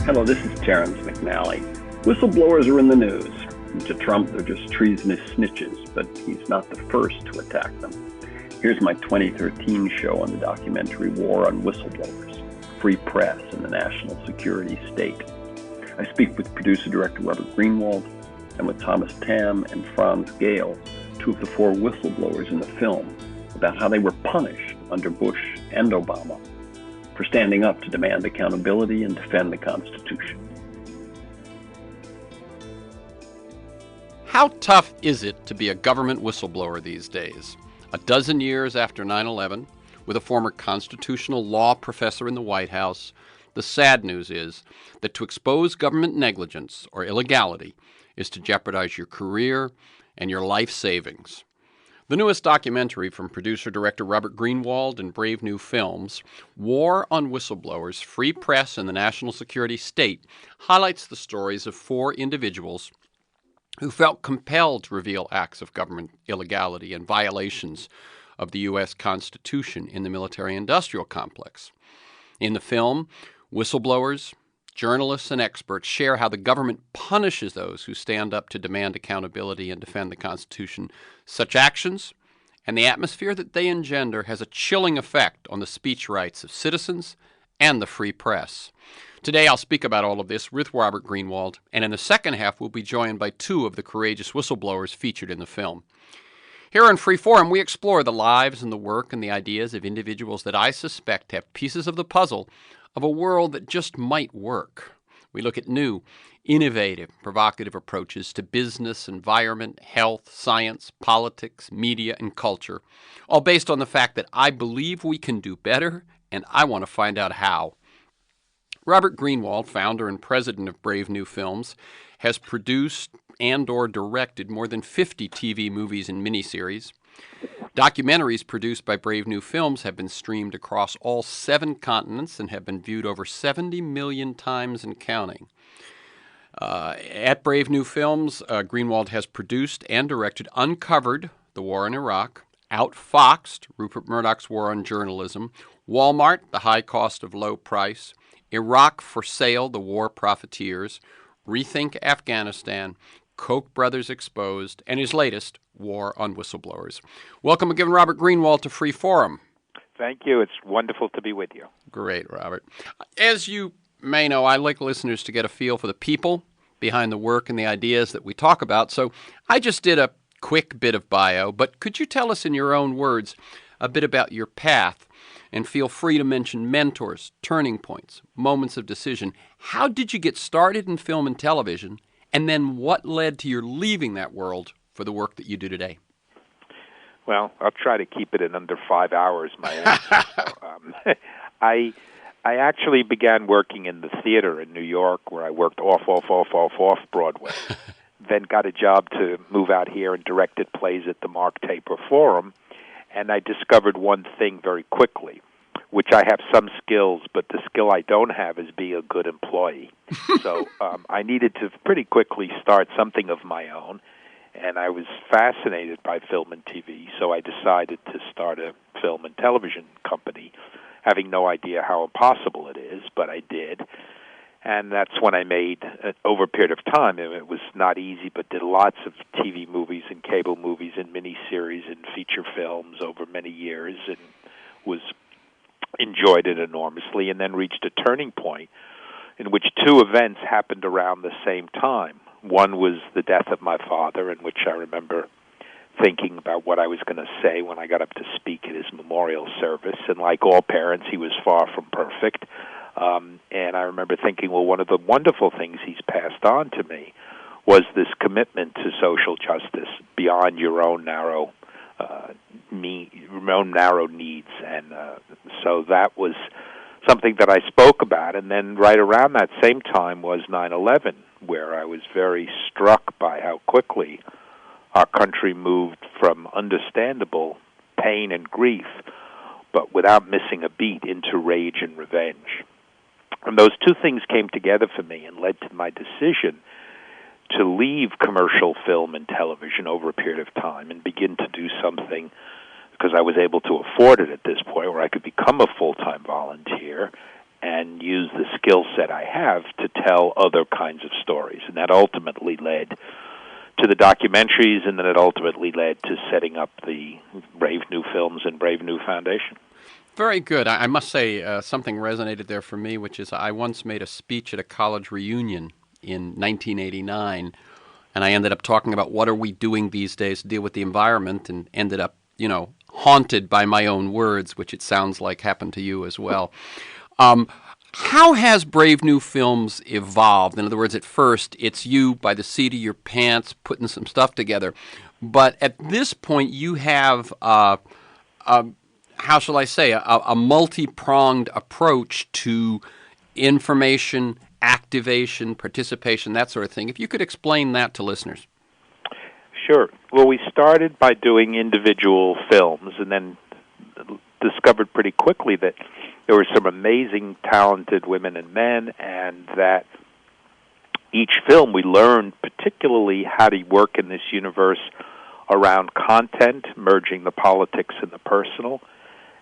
Hello, this is Terrence McNally. Whistleblowers are in the news. To Trump, they're just treasonous snitches, but he's not the first to attack them. Here's my 2013 show on the documentary War on Whistleblowers, Free Press and the National Security State. I speak with producer-director Robert Greenwald and with TAMM and Franz Gayl, two of the four whistleblowers in the film, about how they were punished under Bush and Obama for standing up to demand accountability and defend the Constitution. How tough is it to be a government whistleblower these days? A dozen years after 9/11, with a former constitutional law professor in the White House, the sad news is that to expose government negligence or illegality is to jeopardize your career and your life savings. The newest documentary from producer-director Robert Greenwald and Brave New Films, War on Whistleblowers, Free Press and the National Security State, highlights the stories of four individuals who felt compelled to reveal acts of government illegality and violations of the U.S. Constitution in the military-industrial complex. In the film, whistleblowers, journalists, and experts share how the government punishes those who stand up to demand accountability and defend the Constitution. Such actions and the atmosphere that they engender has a chilling effect on the speech rights of citizens and the free press. Today I'll speak about all of this with Robert Greenwald, and in the second half we'll be joined by two of the courageous whistleblowers featured in the film. Here on Freeform, we explore the lives and the work and the ideas of individuals that I suspect have pieces of the puzzle of a world that just might work. We look at new, innovative, provocative approaches to business, environment, health, science, politics, media, and culture, all based on the fact that I believe we can do better, and I want to find out how. Robert Greenwald, founder and president of Brave New Films, has produced and/or directed more than 50 TV movies and miniseries. Documentaries produced by Brave New Films have been streamed across all 7 continents and have been viewed over 70 million times and counting. At Brave New Films, Greenwald has produced and directed Uncovered, The War in Iraq, Outfoxed, Rupert Murdoch's War on Journalism, Walmart, The High Cost of Low Price, Iraq for Sale, The War Profiteers, Rethink Afghanistan, Koch brothers Exposed, and his latest, War on Whistleblowers. Welcome again, Robert Greenwald, to Free Forum. Thank you. It's wonderful to be with you. Great, Robert. As you may know, I like listeners to get a feel for the people behind the work and the ideas that we talk about, so I just did a quick bit of bio, but could you tell us in your own words a bit about your path? And feel free to mention mentors, turning points, moments of decision. How did you get started in film and television? And then what led to your leaving that world for the work that you do today? Well, I'll try to keep it in under 5 hours, my answer. I actually began working in the theater in New York, where I worked off Broadway. Then got a job to move out here and directed plays at the Mark Taper Forum. And I discovered one thing very quickly, which I have some skills, but the skill I don't have is be a good employee. So I needed to pretty quickly start something of my own, and I was fascinated by film and TV, so I decided to start a film and television company, having no idea how impossible it is, but I did. And that's when I made, over a period of time, and it was not easy, but did lots of TV movies and cable movies and miniseries and feature films over many years, and enjoyed it enormously, and then reached a turning point in which 2 events happened around the same time. One was the death of my father, in which I remember thinking about what I was going to say when I got up to speak at his memorial service, and like all parents, he was far from perfect. And I remember thinking, well, one of the wonderful things he's passed on to me was this commitment to social justice beyond your own narrow needs. And so that was something that I spoke about. And then right around that same time was 9/11, where I was very struck by how quickly our country moved from understandable pain and grief, but without missing a beat, into rage and revenge. And those 2 things came together for me and led to my decision to leave commercial film and television over a period of time and begin to do something, because I was able to afford it at this point, where I could become a full-time volunteer and use the skill set I have to tell other kinds of stories. And that ultimately led to the documentaries, and then it ultimately led to setting up the Brave New Films and Brave New Foundation. Very good. I must say something resonated there for me, which is I once made a speech at a college reunion in 1989, and I ended up talking about what are we doing these days to deal with the environment, and ended up, haunted by my own words, which it sounds like happened to you as well. How has Brave New Films evolved? In other words, at first, it's you by the seat of your pants putting some stuff together. But at this point, you have, how shall I say, a multi-pronged approach to information, activation, participation, that sort of thing. If you could explain that to listeners. Sure. Well, we started by doing individual films, and then discovered pretty quickly that there were some amazing, talented women and men, and that each film we learned particularly how to work in this universe around content, merging the politics and the personal,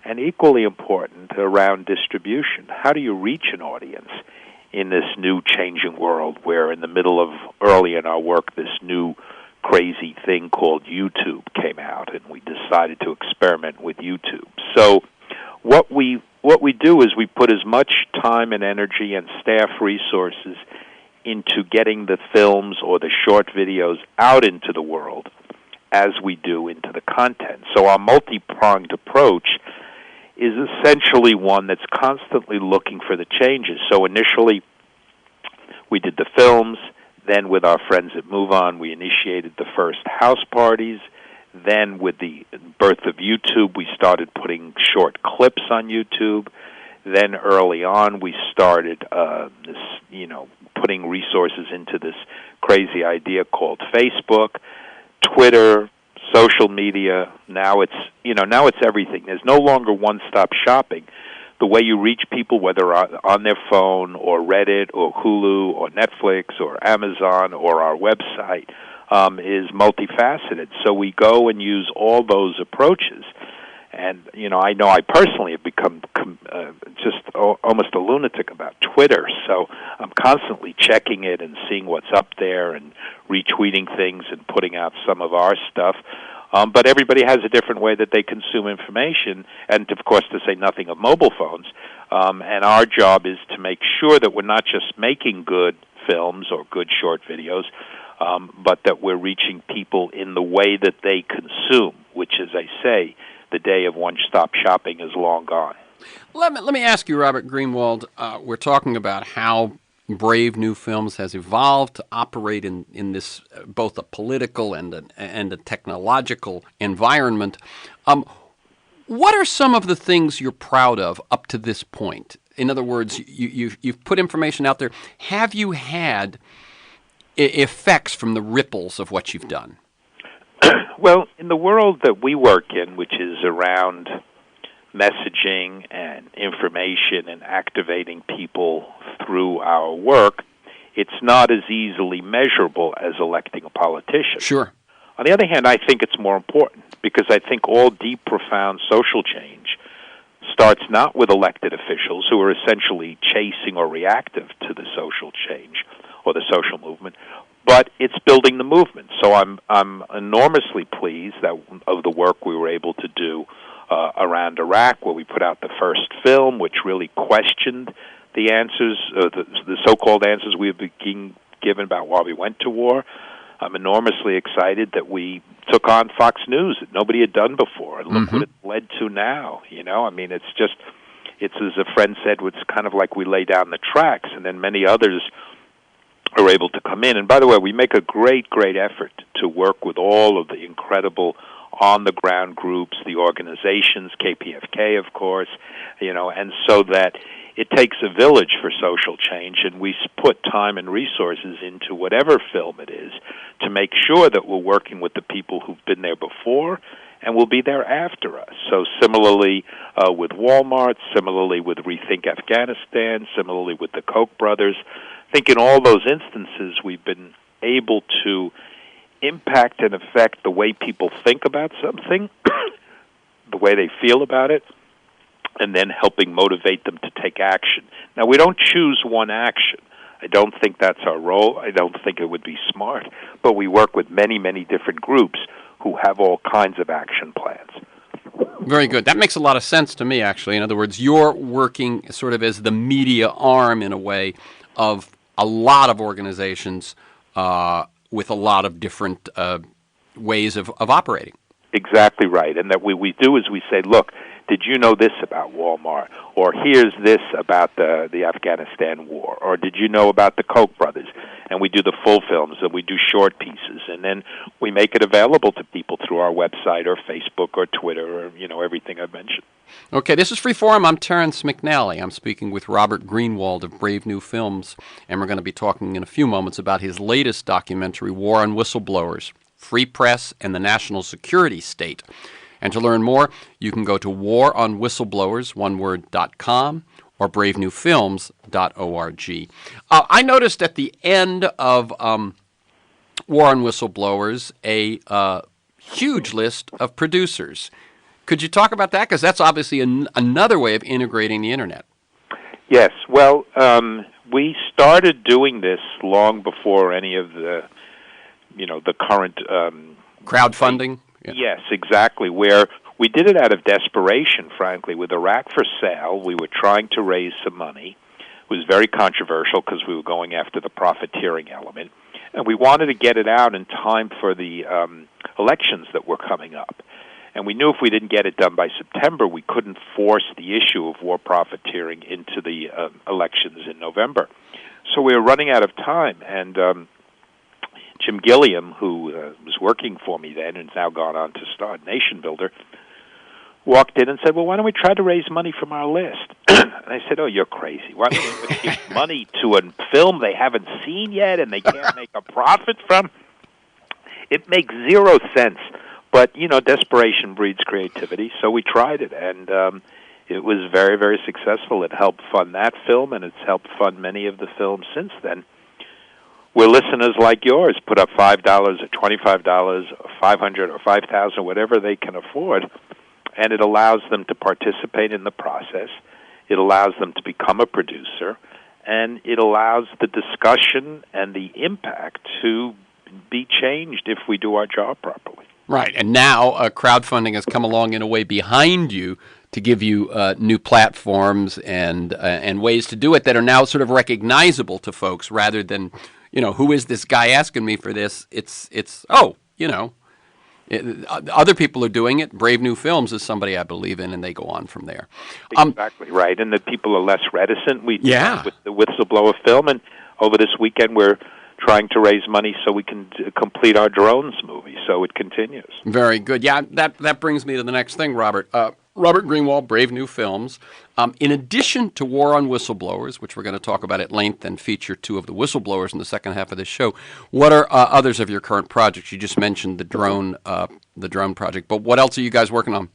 and equally important, around distribution. How do you reach an audience in this new changing world where in the middle of, early in our work, this new crazy thing called YouTube came out, and we decided to experiment with YouTube. So what we do is we put as much time and energy and staff resources into getting the films or the short videos out into the world as we do into the content. So our multi-pronged approach is essentially one that's constantly looking for the changes. So initially, we did the films. Then with our friends at Move On, we initiated the first house parties. Then with the birth of YouTube, we started putting short clips on YouTube. Then early on, we started putting resources into this crazy idea called Facebook, Twitter, social media. Now it's everything. There's no longer one-stop shopping. The way you reach people, whether on their phone or Reddit or Hulu or Netflix or Amazon or our website, is multifaceted. So we go and use all those approaches. And, I know I personally have become just almost a lunatic about Twitter. So I'm constantly checking it and seeing what's up there and retweeting things and putting out some of our stuff. But everybody has a different way that they consume information, and, of course, to say nothing of mobile phones. And our job is to make sure that we're not just making good films or good short videos, but that we're reaching people in the way that they consume, which, as I say, the day of one-stop shopping is long gone. Let me ask you, Robert Greenwald, we're talking about how Brave New Films has evolved to operate in this both a political and a technological environment. What are some of the things you're proud of up to this point? In other words, you've put information out there. Have you had effects from the ripples of what you've done? Well, in the world that we work in, which is around messaging and information and activating people through our work, it's not as easily measurable as electing a politician. Sure. On the other hand, I think it's more important, because I think all deep, profound social change starts not with elected officials who are essentially chasing or reactive to the social change or the social movement, but it's building the movement. So I'm enormously pleased of the work we were able to do around Iraq, where we put out the first film, which really questioned the answers, the so-called answers we have been given about why we went to war. I'm enormously excited that we took on Fox News that nobody had done before, and look what it led to now. It's as a friend said, it's kind of like we lay down the tracks, and then many others are able to come in. And by the way, we make a great, great effort to work with all of the incredible on-the-ground groups, the organizations, KPFK, of course, and so that it takes a village for social change, and we put time and resources into whatever film it is to make sure that we're working with the people who've been there before and will be there after us. So similarly with Walmart, similarly with Rethink Afghanistan, similarly with the Koch brothers, I think in all those instances we've been able to impact and affect the way people think about something, the way they feel about it, and then helping motivate them to take action. Now, we don't choose one action. I don't think that's our role. I don't think it would be smart. But we work with many, many different groups who have all kinds of action plans. Very good. That makes a lot of sense to me, actually. In other words, you're working sort of as the media arm, in a way, of a lot of organizations with a lot of different ways of operating. Exactly right. And that we do is we say, look, did you know this about Walmart? Or here's this about the Afghanistan war. Or did you know about the Koch brothers? And we do the full films, and we do short pieces. And then we make it available to people through our website or Facebook or Twitter or, everything I've mentioned. Okay, this is Freeform. I'm Terrence McNally. I'm speaking with Robert Greenwald of Brave New Films, and we're going to be talking in a few moments about his latest documentary, War on Whistleblowers, Free Press and the National Security State. And to learn more, you can go to waronwhistleblowersoneword.com or bravenewfilms.org. I noticed at the end of War on Whistleblowers a huge list of producers. Could you talk about that? Because that's obviously another way of integrating the Internet. Yes. Well, we started doing this long before any of the current crowdfunding. Yeah. Yes, exactly. Where we did it out of desperation, frankly. With Iraq for Sale, we were trying to raise some money. It was very controversial because we were going after the profiteering element, and we wanted to get it out in time for the elections that were coming up. And we knew if we didn't get it done by September, we couldn't force the issue of war profiteering into the elections in November. So we were running out of time, and Jim Gilliam, who was working for me then and has now gone on to start Nation Builder, walked in and said, well, why don't we try to raise money from our list? And I said, oh, you're crazy. Why don't we give money to a film they haven't seen yet and they can't make a profit from? It makes zero sense. But, desperation breeds creativity, so we tried it, and it was very, very successful. It helped fund that film, and it's helped fund many of the films since then, where listeners like yours put up $5 or $25 or $500 or $5,000, whatever they can afford, and it allows them to participate in the process. It allows them to become a producer, and it allows the discussion and the impact to be changed if we do our job properly. Right, and now crowdfunding has come along in a way behind you to give you new platforms and ways to do it that are now sort of recognizable to folks rather than, who is this guy asking me for this? Other people are doing it. Brave New Films is somebody I believe in, and they go on from there. Exactly right, and the people are less reticent. We with the whistleblower film, and over this weekend we're trying to raise money so we can complete our drones movie, so it continues. Very good. Yeah, that brings me to the next thing, Robert. Robert Greenwald, Brave New Films. In addition to War on Whistleblowers, which we're going to talk about at length and feature two of the whistleblowers in the second half of this show, what are others of your current projects? You just mentioned the drone project, but what else are you guys working on?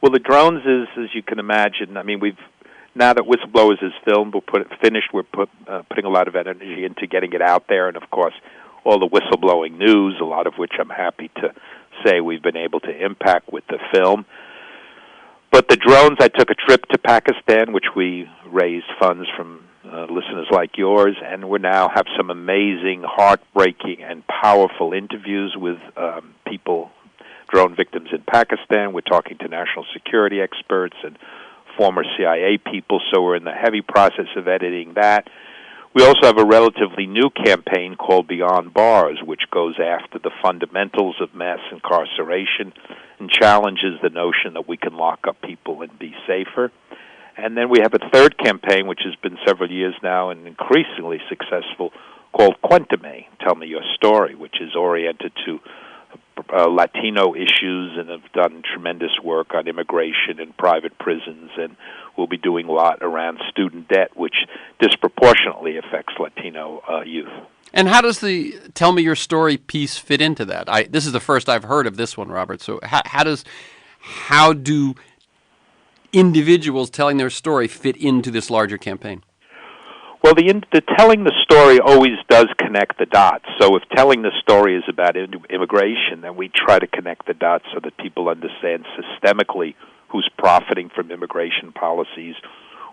Well, the drones is, as you can imagine, now that Whistleblowers is filmed, we're putting a lot of energy into getting it out there, and of course, all the whistleblowing news, a lot of which I'm happy to say we've been able to impact with the film. But the drones, I took a trip to Pakistan, which we raised funds from listeners like yours, and we now have some amazing, heartbreaking, and powerful interviews with people, drone victims in Pakistan. We're talking to national security experts and former CIA people, so we're in the heavy process of editing that. We also have a relatively new campaign called Beyond Bars, which goes after the fundamentals of mass incarceration and challenges the notion that we can lock up people and be safer. And then we have a third campaign, which has been several years now and increasingly successful, called Cuéntame, Tell Me Your Story, which is oriented to Latino issues and have done tremendous work on immigration and private prisons, and we'll be doing a lot around student debt, which disproportionately affects Latino youth. And how does the Tell Me Your Story piece fit into that? This is the first I've heard of this one, Robert. So how do individuals telling their story fit into this larger campaign? Well, the telling the story always does connect the dots. So if telling the story is about immigration, then we try to connect the dots so that people understand systemically who's profiting from immigration policies,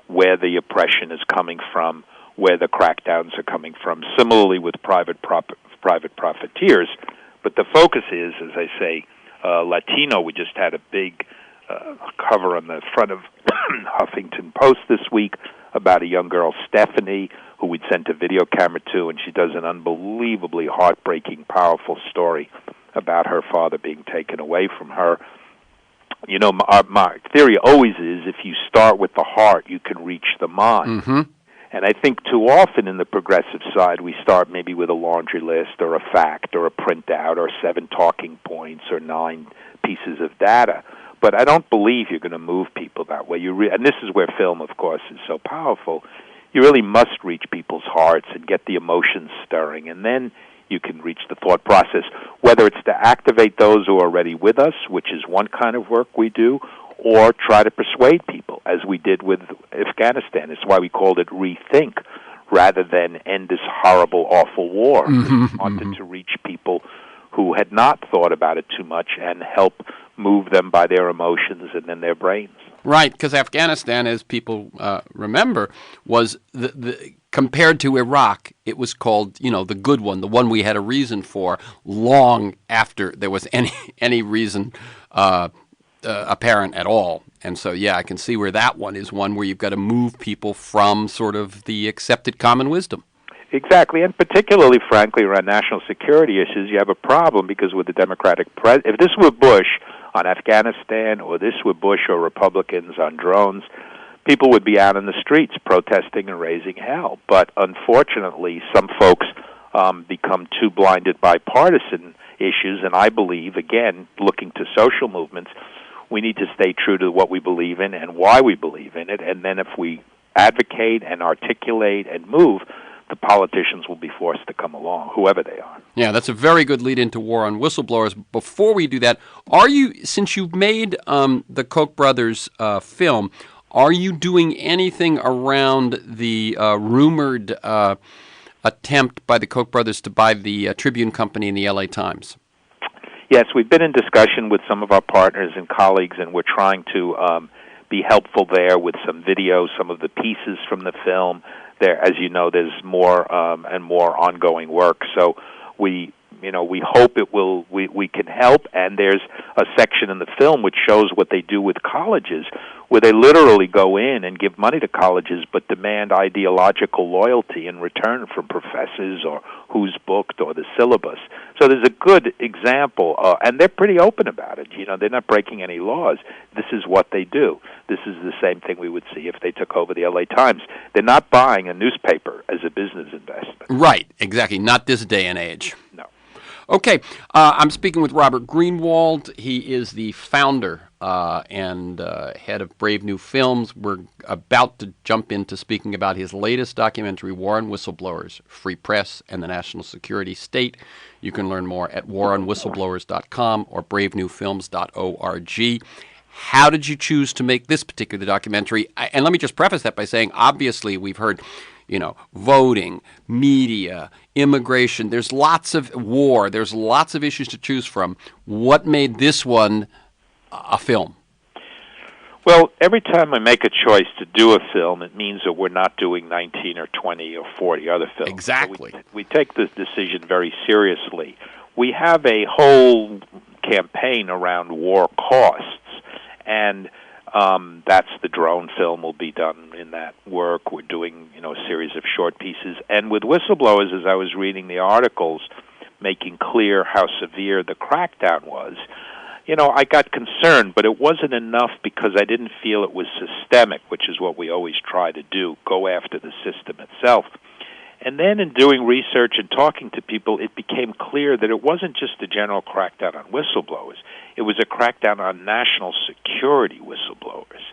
where the oppression is coming from, where the crackdowns are coming from. Similarly with private profiteers. But the focus is, as I say, Latino. We just had a big cover on the front of Huffington Post this week about a young girl, Stephanie, who we'd sent a video camera to, and she does an unbelievably heartbreaking, powerful story about her father being taken away from her. You know, my theory always is if you start with the heart, you can reach the mind. Mm-hmm. And I think too often in the progressive side, we start maybe with a laundry list or a fact or a printout or 7 talking points or 9 pieces of data. But I don't believe you're going to move people that way. And this is where film, of course, is so powerful. You really must reach people's hearts and get the emotions stirring, and then you can reach the thought process, whether it's to activate those who are already with us, which is one kind of work we do, or try to persuade people, as we did with Afghanistan. It's why we called it Rethink, rather than end this horrible, awful war. We wanted to reach people who had not thought about it too much and help move them by their emotions and then their brains. Right, because Afghanistan, as people remember, was compared to Iraq, it was called, you know, the good one, the one we had a reason for, long after there was any reason apparent at all. And so, yeah, I can see where that one is one where you've got to move people from sort of the accepted common wisdom. Exactly, and particularly, frankly, around national security issues, you have a problem because with the Democratic president, if this were Bush on Afghanistan or this were Bush or Republicans on drones, people would be out in the streets protesting and raising hell. But unfortunately, some folks become too blinded by partisan issues, and I believe, again, looking to social movements, we need to stay true to what we believe in and why we believe in it, and then if we advocate and articulate and move, the politicians will be forced to come along, whoever they are. Yeah, that's a very good lead into War on Whistleblowers. Before we do that, are you, since you've made the Koch brothers film, are you doing anything around the rumored attempt by the Koch brothers to buy the Tribune Company and the LA Times? Yes, we've been in discussion with some of our partners and colleagues, and we're trying to be helpful there with some videos, some of the pieces from the film. There, as you know, there's more and more ongoing work. So we hope it will. We can help. And there's a section in the film which shows what they do with colleges, where they literally go in and give money to colleges, but demand ideological loyalty in return from professors or who's booked or the syllabus. So there's a good example, and they're pretty open about it. You know, they're not breaking any laws. This is what they do. This is the same thing we would see if they took over the LA Times. They're not buying a newspaper as a business investment. Right, exactly. Not this day and age. No. Okay, I'm speaking with Robert Greenwald. He is the founder and head of Brave New Films. We're about to jump into speaking about his latest documentary, War on Whistleblowers, Free Press and the National Security State. You can learn more at waronwhistlblowers.com or bravenewfilms.org. How did you choose to make this particular documentary? And let me just preface that by saying, obviously, we've heard, you know, voting, media, immigration. There's lots of war. There's lots of issues to choose from. What made this one a film? Well, every time I make a choice to do a film, it means that we're not doing 19 or 20 or 40 other films. Exactly. So we take this decision very seriously. We have a whole campaign around war costs, and that's the drone film will be done in that work. We're doing, you know, a series of short pieces. And with Whistleblowers, as I was reading the articles making clear how severe the crackdown was, you know, I got concerned, but it wasn't enough because I didn't feel it was systemic, which is what we always try to do, go after the system itself. And then in doing research and talking to people, it became clear that it wasn't just a general crackdown on whistleblowers. It was a crackdown on national security whistleblowers.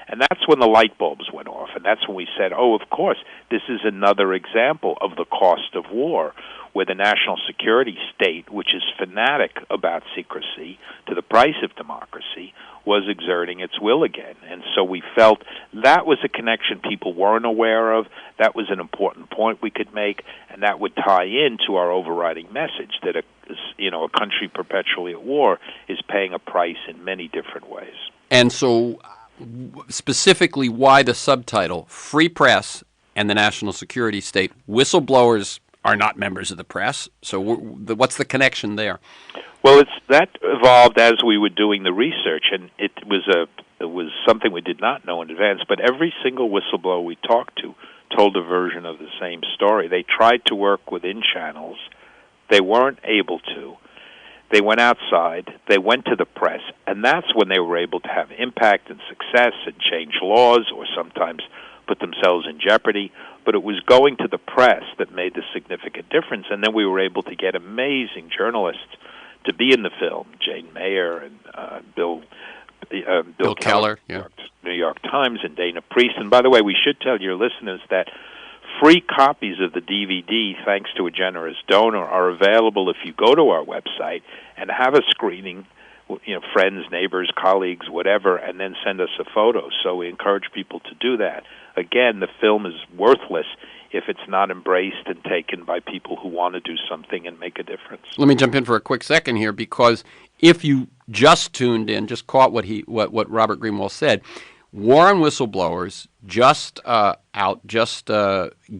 And that's when the light bulbs went off. And that's when we said, oh, of course, this is another example of the cost of war, where the national security state, which is fanatic about secrecy to the price of democracy, was exerting its will again. And so we felt that was a connection people weren't aware of. That was an important point we could make, and that would tie into our overriding message that a country perpetually at war is paying a price in many different ways. And so specifically why the subtitle, Free Press and the National Security State. Whistleblowers are not members of the press. So what's the connection there? Well, that evolved as we were doing the research, and it was something we did not know in advance, but every single whistleblower we talked to told a version of the same story. They tried to work within channels. They weren't able to. They went outside, they went to the press, and that's when they were able to have impact and success and change laws or sometimes put themselves in jeopardy. But it was going to the press that made the significant difference, and then we were able to get amazing journalists to be in the film, Jane Mayer and Bill Keller, New York Times, and Dana Priest. And by the way, we should tell your listeners that free copies of the DVD, thanks to a generous donor, are available if you go to our website and have a screening, friends, neighbors, colleagues, whatever, and then send us a photo. So we encourage people to do that. Again, the film is worthless if it's not embraced and taken by people who want to do something and make a difference. Let me jump in for a quick second here, because if you just tuned in, just caught what Robert Greenwald said, War on Whistleblowers, just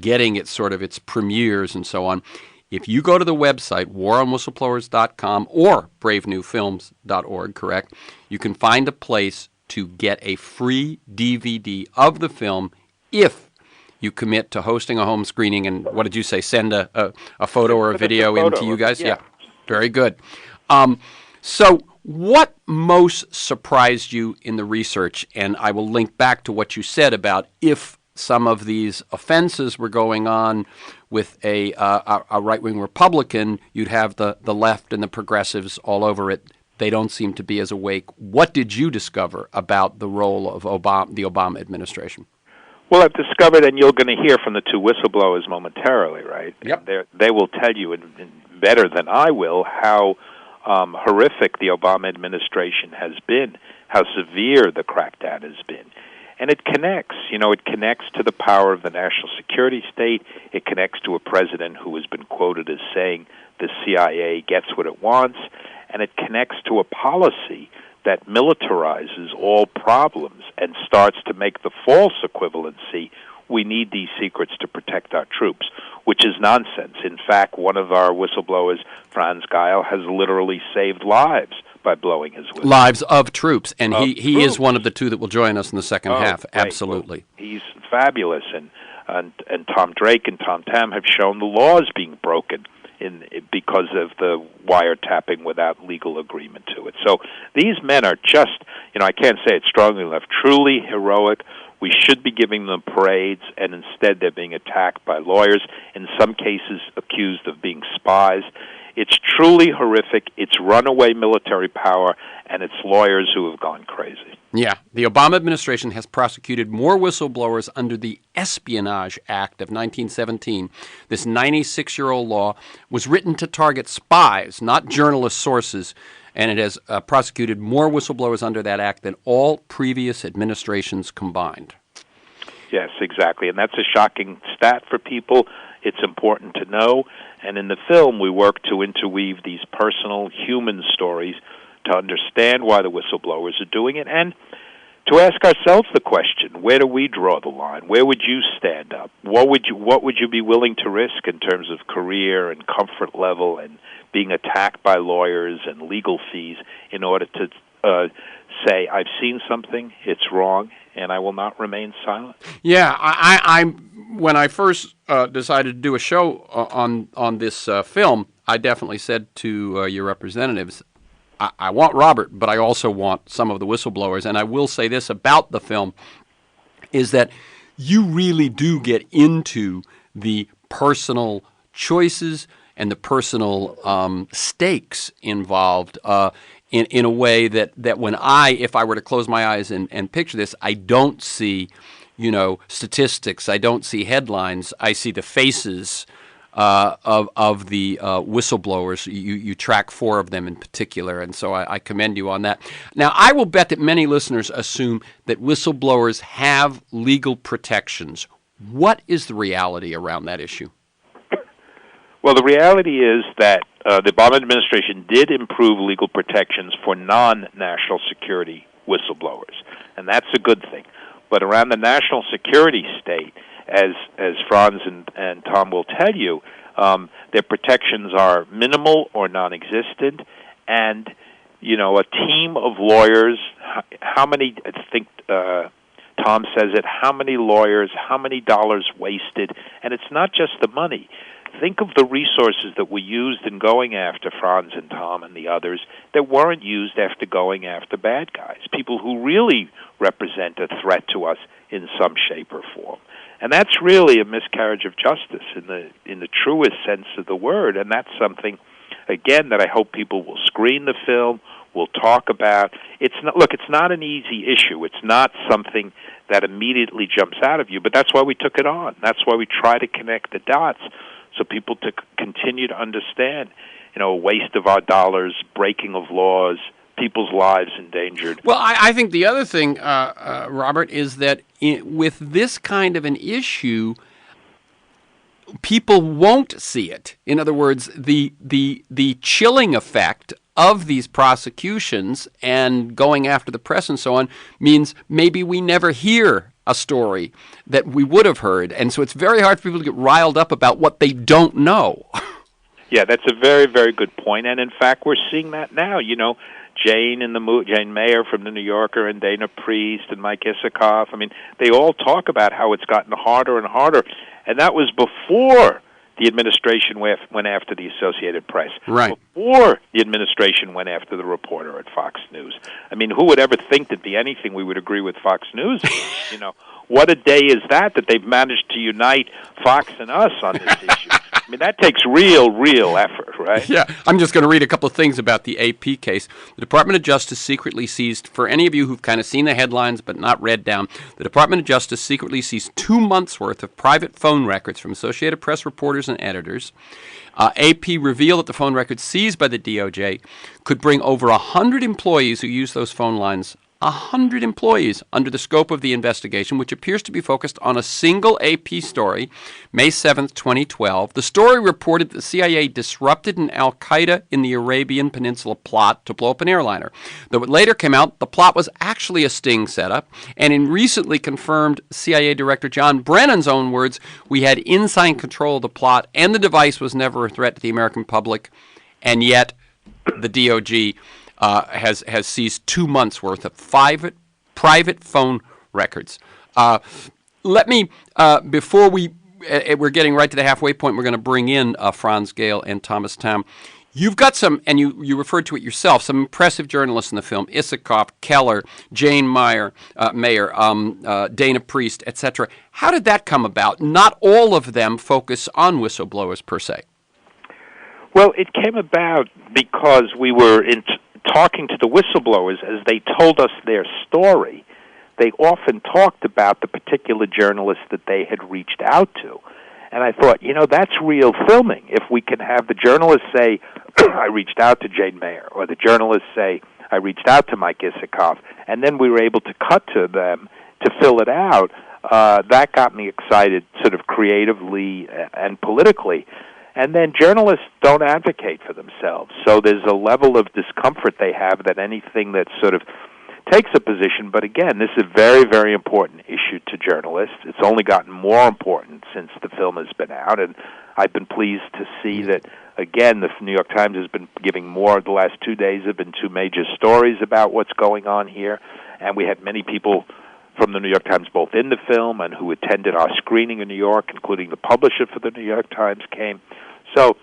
getting its premieres and so on. If you go to the website, waronwhistleblowers.com or bravenewfilms.org, correct, you can find a place to get a free DVD of the film if you commit to hosting a home screening and, what did you say, send a photo or a video in to you guys? Yeah. Very good. So what most surprised you in the research, and I will link back to what you said about if some of these offenses were going on with a right-wing Republican, you'd have the left and the progressives all over it. They don't seem to be as awake. What did you discover about the role of the Obama administration? Well, I've discovered, and you're going to hear from the two whistleblowers momentarily, right? Yep. They will tell you better than I will how horrific the Obama administration has been, how severe the crackdown has been. And it connects, it connects to the power of the national security state. It connects to a president who has been quoted as saying the CIA gets what it wants. And it connects to a policy that militarizes all problems and starts to make the false equivalency, we need these secrets to protect our troops, which is nonsense. In fact, one of our whistleblowers, Franz Gayl, has literally saved lives by blowing his whistle. Lives of troops, and he is one of the two that will join us in the second half. Great. Absolutely. Well, he's fabulous, and Tom Drake and Tom Tamm have shown the laws being broken because of the wiretapping without legal agreement to it. So these men are just, I can't say it strongly enough, truly heroic. We should be giving them parades, and instead they're being attacked by lawyers, in some cases accused of being spies. It's truly horrific. It's runaway military power, and it's lawyers who have gone crazy. Yeah. The Obama administration has prosecuted more whistleblowers under the Espionage Act of 1917. This 96-year-old law was written to target spies, not journalist sources, and it has prosecuted more whistleblowers under that act than all previous administrations combined. Yes, exactly. And that's a shocking stat for people. It's important to know. And in the film, we work to interweave these personal human stories to understand why the whistleblowers are doing it, and to ask ourselves the question, where do we draw the line? Where would you stand up? What would you be willing to risk in terms of career and comfort level and being attacked by lawyers and legal fees in order to say, I've seen something, it's wrong, and I will not remain silent? Yeah, I when I first decided to do a show on this film, I definitely said to your representatives, I want Robert, but I also want some of the whistleblowers. And I will say this about the film, is that you really do get into the personal choices and the personal stakes involved in a way that when if I were to close my eyes and picture this, I don't see, statistics. I don't see headlines. I see the faces of the whistleblowers. You track 4 of them in particular, and so I commend you on that. Now, I will bet that many listeners assume that whistleblowers have legal protections. What is the reality around that issue? Well, the reality is that the Obama administration did improve legal protections for non-national security whistleblowers, and that's a good thing. But around the national security state, as Franz and Tom will tell you, their protections are minimal or non-existent, and a team of lawyers. How many? I think Tom says it. How many lawyers? How many dollars wasted? And it's not just the money. Think of the resources that were used in going after Franz and Tom and the others that weren't used after going after bad guys, people who really represent a threat to us in some shape or form. And that's really a miscarriage of justice in the truest sense of the word, and that's something, again, that I hope people will screen the film, will talk about. It's not an easy issue. It's not something that immediately jumps out of you, but that's why we took it on. That's why we try to connect the dots so people to continue to understand, a waste of our dollars, breaking of laws, people's lives endangered. Well, I think the other thing, Robert, is that with this kind of an issue, people won't see it. In other words, the chilling effect of these prosecutions and going after the press and so on means maybe we never hear a story that we would have heard. And so it's very hard for people to get riled up about what they don't know. Yeah, that's a very, very good point. And in fact, we're seeing that now. Jane Mayer from the New Yorker and Dana Priest and Mike Isikoff. I mean, they all talk about how it's gotten harder and harder. And that was before the administration went after the Associated Press. Right. Before the administration went after the reporter at Fox News. I mean, who would ever think there'd be anything we would agree with Fox News? What a day is that they've managed to unite Fox and us on this issue. I mean, that takes real effort, right? Yeah. I'm just going to read a couple of things about the AP case. The Department of Justice secretly seized, for any of you who've kind of seen the headlines but not read down, the Department of Justice secretly seized 2 months' worth of private phone records from Associated Press reporters and editors. AP revealed that the phone records seized by the DOJ could bring over 100 employees who use those phone lines 100 employees under the scope of the investigation, which appears to be focused on a single AP story, May 7th, 2012. The story reported that the CIA disrupted an al-Qaeda in the Arabian Peninsula plot to blow up an airliner. Though it later came out, the plot was actually a sting setup, and in recently confirmed CIA Director John Brennan's own words, we had inside control of the plot, and the device was never a threat to the American public, and yet the DOJ has seized 2 months' worth of private phone records. Let me, before we're getting right to the halfway point, we're going to bring in Franz Gayl and Thomas Tamm. You've got some, and you referred to it yourself, some impressive journalists in the film: Isikoff, Keller, Jane Mayer, Dana Priest, etc. How did that come about? Not all of them focus on whistleblowers per se. Well, it came about because we were talking to the whistleblowers as they told us their story. They often talked about the particular journalist that they had reached out to. And I thought, that's real filming. If we can have the journalist say, I reached out to Jane Mayer, or the journalist say, I reached out to Mike Isikoff, and then we were able to cut to them to fill it out, that got me excited sort of creatively and politically. And then journalists don't advocate for themselves. So there's a level of discomfort they have that anything that sort of takes a position. But again, this is a very, very important issue to journalists. It's only gotten more important since the film has been out. And I've been pleased to see that, again, the New York Times has been giving more. The last 2 days have been 2 major stories about what's going on here. And we had many people from the New York Times both in the film and who attended our screening in New York, including the publisher for the New York Times came. So,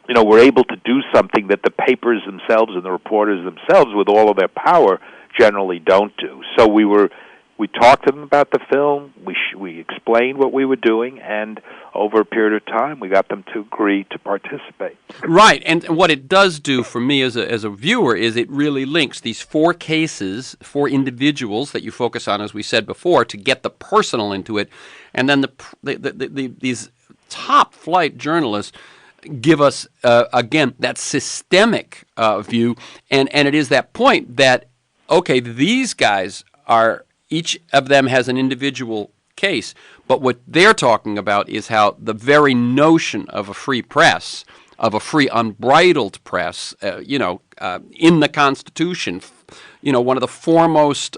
we're able to do something that the papers themselves and the reporters themselves, with all of their power, generally don't do. So we talked to them about the film, we explained what we were doing, and over a period of time, we got them to agree to participate. Right, and what it does do for me as a viewer is it really links these 4 cases, 4 individuals that you focus on, as we said before, to get the personal into it, and then these top-flight journalists give us, again, that systemic view, and it is that point that, okay, these guys are, each of them has an individual case, but what they're talking about is how the very notion of a free press of a free, unbridled press, in the Constitution, one of the foremost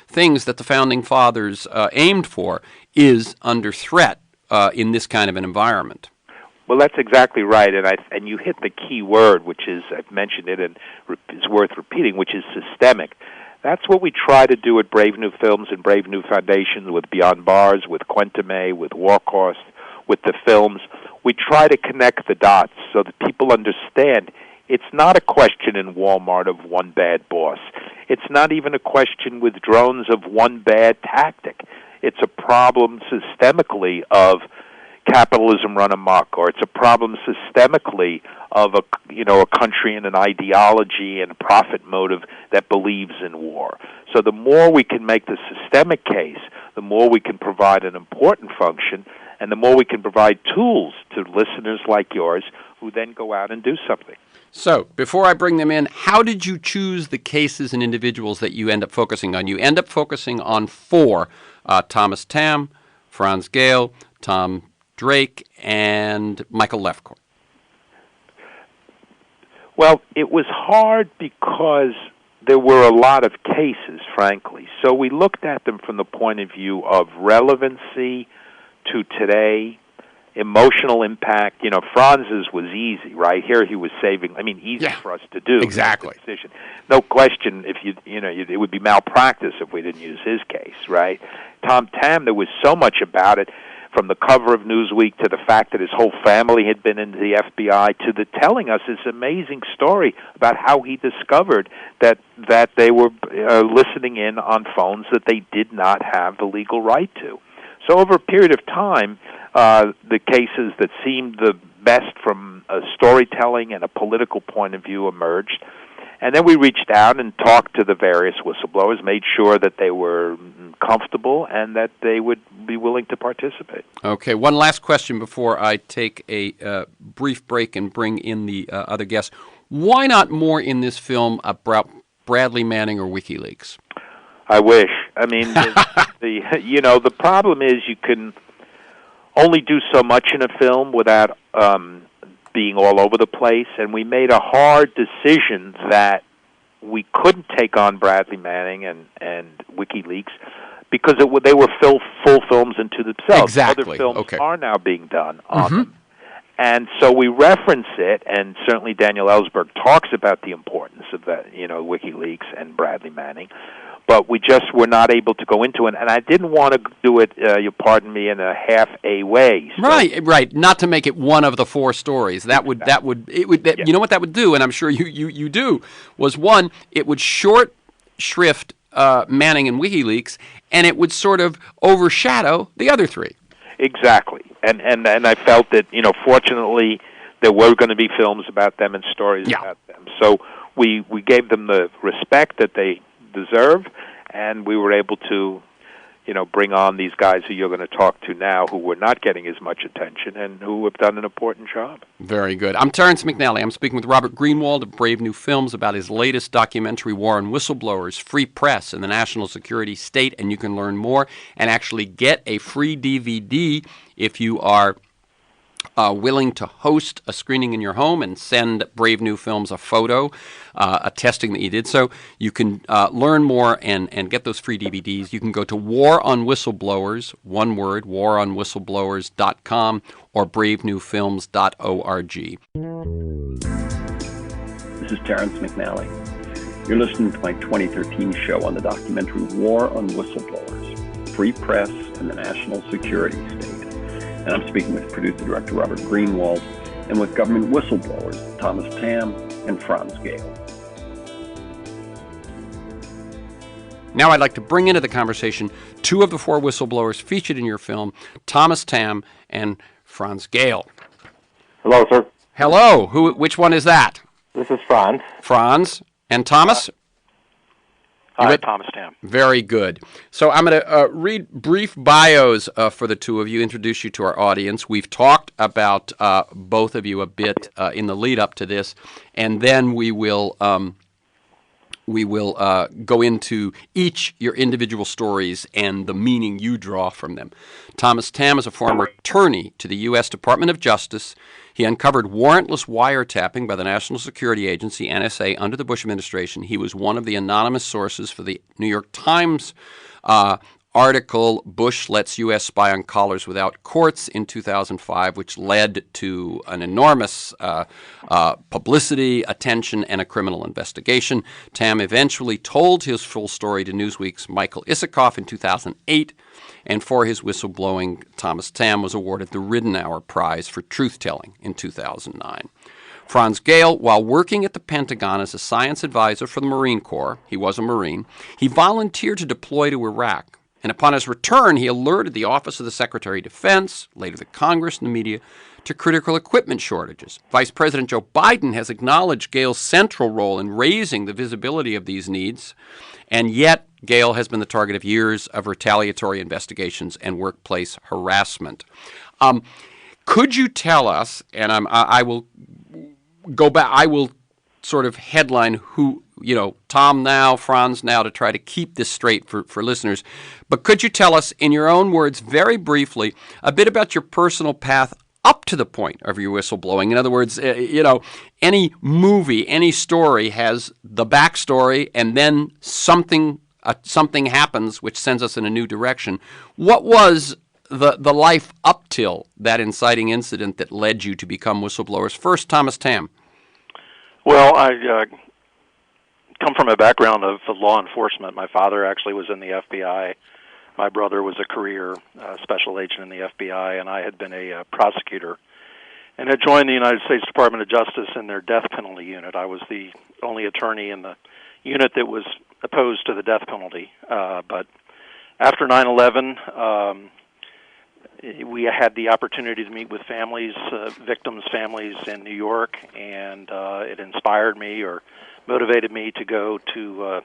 things that the Founding Fathers aimed for, is under threat in this kind of an environment. Well, that's exactly right, and you hit the key word, which is, I've mentioned it and it's worth repeating, which is systemic. That's what we try to do at Brave New Films and Brave New Foundations, with Beyond Bars, with Quentin, with Warcost, with the films. We try to connect the dots so that people understand it's not a question in Walmart of one bad boss. It's not even a question with drones of one bad tactic. It's a problem systemically of capitalism run amok, or it's a problem systemically of a country and an ideology and a profit motive that believes in war. So the more we can make the systemic case, the more we can provide an important function, and the more we can provide tools to listeners like yours who then go out and do something. So, before I bring them in, how did you choose the cases and individuals that you end up focusing on? You end up focusing on 4, Thomas Tamm, Franz Gayl, Tom Drake, and Michael Lefcourt. Well, it was hard because there were a lot of cases, frankly. So we looked at them from the point of view of relevancy to today, emotional impact. Franz's was easy, right? Here he was saving, easy for us to do. Exactly. No question, if it would be malpractice if we didn't use his case, right? Tom Tamm, there was so much about it, from the cover of Newsweek to the fact that his whole family had been in the FBI, to the telling us this amazing story about how he discovered that they were listening in on phones that they did not have the legal right to. So over a period of time, the cases that seemed the best from a storytelling and a political point of view emerged. And then we reached out and talked to the various whistleblowers, made sure that they were comfortable and that they would be willing to participate. Okay, one last question before I take a brief break and bring in the other guests. Why not more in this film about Bradley Manning or WikiLeaks? I wish. The problem is you can only do so much in a film without being all over the place, and we made a hard decision that we couldn't take on Bradley Manning and WikiLeaks because they were full films into themselves. Exactly. Other films are now being done on them. And so we reference it, and certainly Daniel Ellsberg talks about the importance of that, WikiLeaks and Bradley Manning. But we just were not able to go into it, and I didn't want to do it, you pardon me, in a half-a way. So. Right. Not to make it one of the 4 stories. You know what that would do, and I'm sure you do, was one, it would short shrift Manning and WikiLeaks, and it would sort of overshadow the other 3. Exactly, and I felt that fortunately there were going to be films about them and stories about them, so we gave them the respect that they deserve, and we were able to bring on these guys who you're going to talk to now, who were not getting as much attention and who have done an important job. Very good. I'm Terrence McNally. I'm speaking with Robert Greenwald of Brave New Films about his latest documentary, War on Whistleblowers, Free Press and the National Security State, and you can learn more and actually get a free DVD if you are willing to host a screening in your home and send Brave New Films a photo attesting that you did so. You can learn more and get those free DVDs. You can go to War on Whistleblowers, one word, waronwhistleblowers.com or bravenewfilms.org. This is Terrence McNally. You're listening to my 2013 show on the documentary War on Whistleblowers, Free Press and the National Security State. And I'm speaking with producer-director Robert Greenwald and with government whistleblowers Thomas Tamm and Franz Gayl. Now I'd like to bring into the conversation 2 of the 4 whistleblowers featured in your film, Thomas Tamm and Franz Gayl. Hello, sir. Hello. Which one is that? This is Franz. Franz. And Thomas? Hi, Thomas Tamm. Very good. So I'm going to read brief bios for the 2 of you, introduce you to our audience. We've talked about both of you a bit in the lead up to this, and then we will we will go into each your individual stories and the meaning you draw from them. Thomas Tamm is a former attorney to the U.S. Department of Justice. He uncovered warrantless wiretapping by the National Security Agency, NSA, under the Bush administration. He was one of the anonymous sources for the New York Times article, Bush Lets U.S. Spy on Callers Without Courts, in 2005, which led to an enormous publicity, attention, and a criminal investigation. Tamm eventually told his full story to Newsweek's Michael Isikoff in 2008, and for his whistleblowing, Thomas Tamm was awarded the Ridenour Prize for Truth-Telling in 2009. Franz Gayl, while working at the Pentagon as a science advisor for the Marine Corps, he was a Marine, he volunteered to deploy to Iraq. And upon his return, he alerted the Office of the Secretary of Defense, later the Congress and the media, to critical equipment shortages. Vice President Joe Biden has acknowledged Gayl's central role in raising the visibility of these needs, and yet Gayl has been the target of years of retaliatory investigations and workplace harassment. Could you tell us, and I will go back, I will sort of headline who, Tom now, Franz now, to try to keep this straight for listeners. But could you tell us, in your own words, very briefly, a bit about your personal path up to the point of your whistleblowing? In other words, any movie, any story has the backstory, and then something happens which sends us in a new direction. What was the life up till that inciting incident that led you to become whistleblowers? First, Thomas Tamm. Well, I come from a background of law enforcement. My father actually was in the FBI. My brother was a career special agent in the FBI, and I had been a prosecutor and had joined the United States Department of Justice in their death penalty unit. I was the only attorney in the unit that was opposed to the death penalty. But after 9/11, we had the opportunity to meet with families, victims' families in New York, and it inspired me or motivated me to go to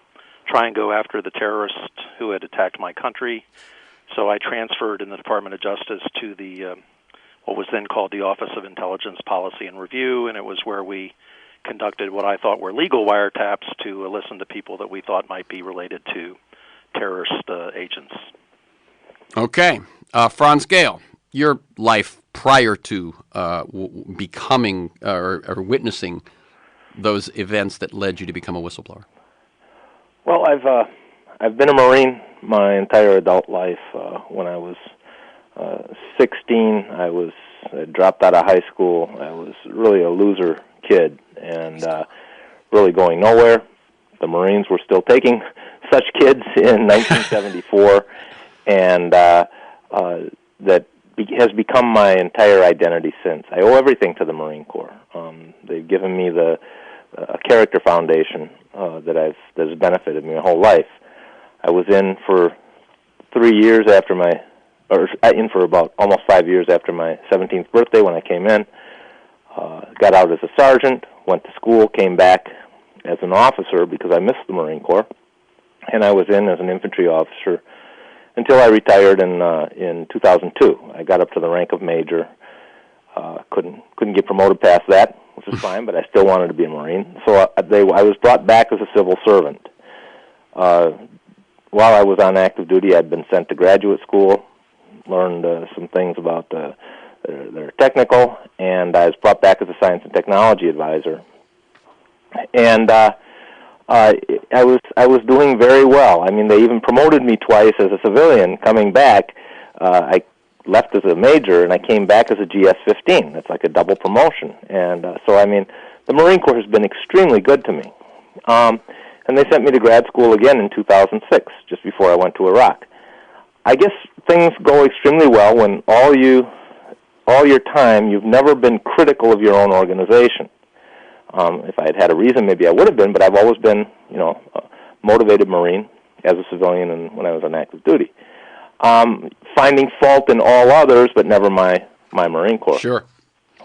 try and go after the terrorists who had attacked my country. So I transferred in the Department of Justice to the what was then called the Office of Intelligence Policy and Review, and it was where we conducted what I thought were legal wiretaps to listen to people that we thought might be related to terrorist agents. Okay. Franz Gayl, your life prior to becoming or witnessing those events that led you to become a whistleblower. Well, I've been a Marine my entire adult life. When I was 16, I dropped out of high school. I was really a loser kid and really going nowhere. The Marines were still taking such kids in 1974, and that has become my entire identity since. I owe everything to the Marine Corps. They've given me a character foundation that has benefited me my whole life. I was in for 3 years after in for about almost 5 years after my 17th birthday when I came in. Got out as a sergeant, went to school, came back as an officer because I missed the Marine Corps, and I was in as an infantry officer until I retired in 2002. I got up to the rank of major. Couldn't get promoted past that, which is fine, but I still wanted to be a Marine. So I was brought back as a civil servant. While I was on active duty, I'd been sent to graduate school, learned some things about their technical, and I was brought back as a science and technology advisor. And I was doing very well. I mean, they even promoted me twice as a civilian. Coming back, I left as a major, and I came back as a GS-15. That's like a double promotion. And so, I mean, the Marine Corps has been extremely good to me. And they sent me to grad school again in 2006, just before I went to Iraq. I guess things go extremely well when all your time, you've never been critical of your own organization. If I had had a reason, maybe I would have been, but I've always been, a motivated Marine as a civilian and when I was on active duty. Finding fault in all others, but never my Marine Corps. Sure.